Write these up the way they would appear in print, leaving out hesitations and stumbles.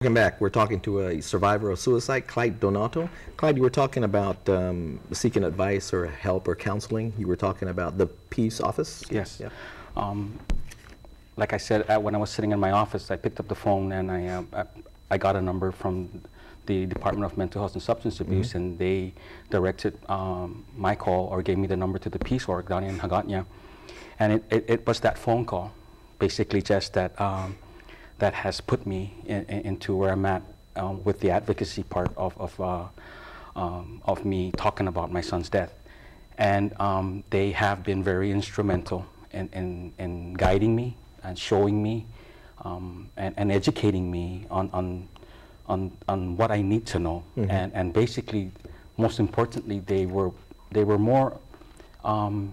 Welcome back. We're talking to a survivor of suicide, Clyde Donato. Clyde, you were talking about seeking advice or help or counseling. You were talking about the peace office. Yes. Yeah. Like I said, when I was sitting in my office, I picked up the phone and I got a number from the Department of Mental Health and Substance Abuse, and they directed my call or gave me the number to the peace org down in Hagåtña. And it was that phone call, basically just that that has put me into where I'm at with the advocacy part of me talking about my son's death. And they have been very instrumental in guiding me and showing me and educating me on what I need to know. And basically, most importantly, they were more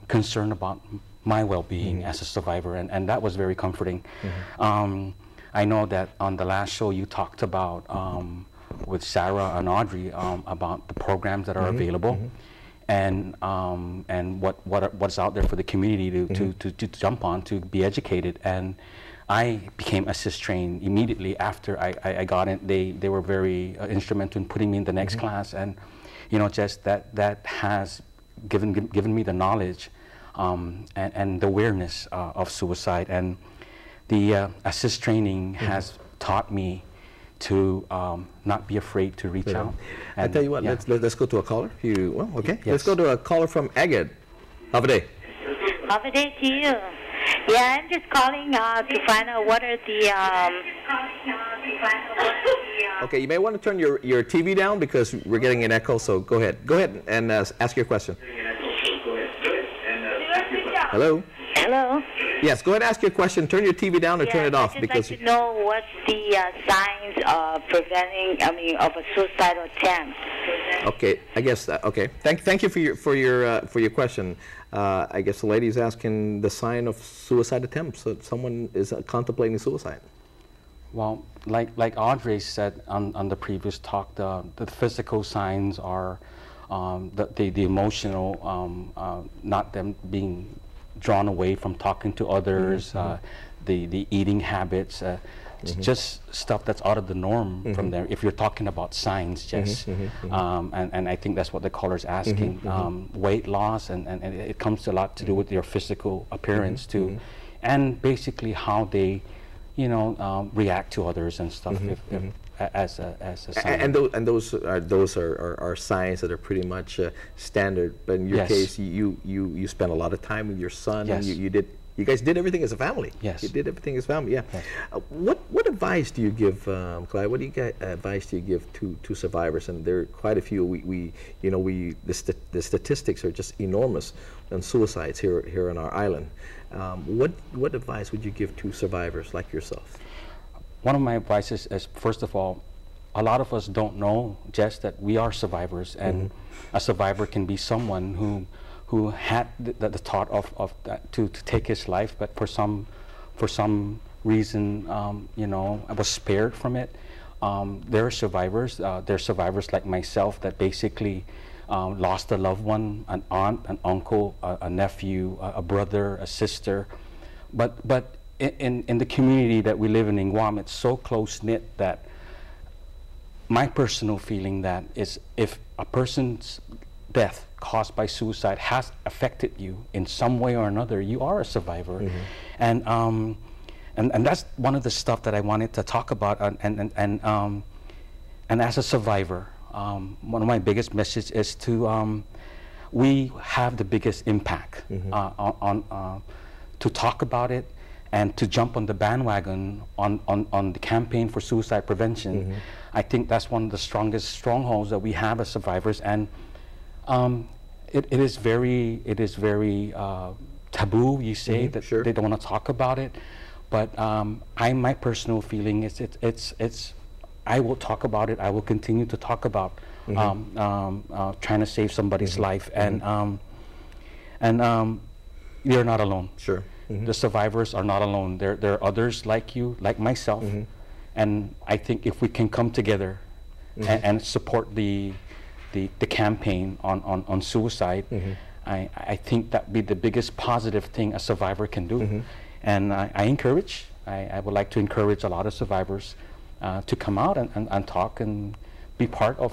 concerned about my well-being as a survivor, and that was very comforting. I know that on the last show you talked about with Sarah and Audrey about the programs that are available, and what's out there for the community to jump on, to be educated. And I became assist trained immediately after I got in. They were very instrumental in putting me in the next class, and just that has given me the knowledge and the awareness of suicide. And the assist training has taught me to not be afraid to reach out. I tell you what, let's go to a caller. Okay. Let's go to a caller from Agad. Have a day. Have a day to you. Yeah, I'm just calling to find out what are the Okay, you may want to turn your TV down because we're getting an echo, so go ahead. Go ahead and ask your question. Hello? Hello? Yes, go ahead and ask your question. Turn your TV down or turn it off. I'd just like to know what's the signs of of a suicidal attempt. Okay, I guess okay. Thank you for your question. I guess the lady's asking the sign of suicide attempts. So someone is contemplating suicide. Well, like Audrey said on the previous talk, the physical signs are the emotional, not them being drawn away from talking to others, the eating habits, just stuff that's out of the norm from there. If you're talking about signs, Jess, and I think that's what the caller's asking. Weight loss, and it comes a lot to do with your physical appearance too, and basically how they, react to others and stuff. As a sign. And those are signs that are pretty much standard. But in your case, you spent a lot of time with your son. And you guys did everything as a family. Yes. You did everything as a family. Yeah. Yes. What advice do you give, Clyde? What advice do you give to survivors? And there are quite a few. The statistics are just enormous on suicides here on our island. What advice would you give to survivors like yourself? One of my advices is, first of all, a lot of us don't know, Jess, that we are survivors, and a survivor can be someone who had the thought of that to take his life, but for some reason, was spared from it. There are survivors. Like myself that basically lost a loved one, an aunt, an uncle, a nephew, a brother, a sister, but. In the community that we live in Guam, it's so close-knit that my personal feeling that is if a person's death caused by suicide has affected you in some way or another, you are a survivor. And that's one of the stuff that I wanted to talk about. And as a survivor, one of my biggest messages is to we have the biggest impact to talk about it, and to jump on the bandwagon on the campaign for suicide prevention. I think that's one of the strongest strongholds that we have as survivors, and it is very taboo. You say that they don't want to talk about it, but my personal feeling is it's I will talk about it. I will continue to talk about trying to save somebody's life, and you're not alone. Sure. The survivors are not alone. There are others like you, like myself, and I think if we can come together and support the campaign on suicide, I think that'd be the biggest positive thing a survivor can do. And I would like to encourage a lot of survivors to come out and talk and be part of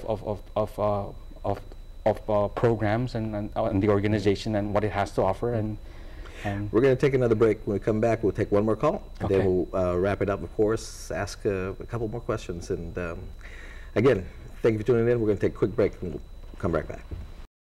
programs and the organization and what it has to offer. And we're going to take another break. When we come back, we'll take one more call, and Okay. then we'll wrap it up, of course, ask a couple more questions. And again, thank you for tuning in. We're going to take a quick break, and we'll come right back.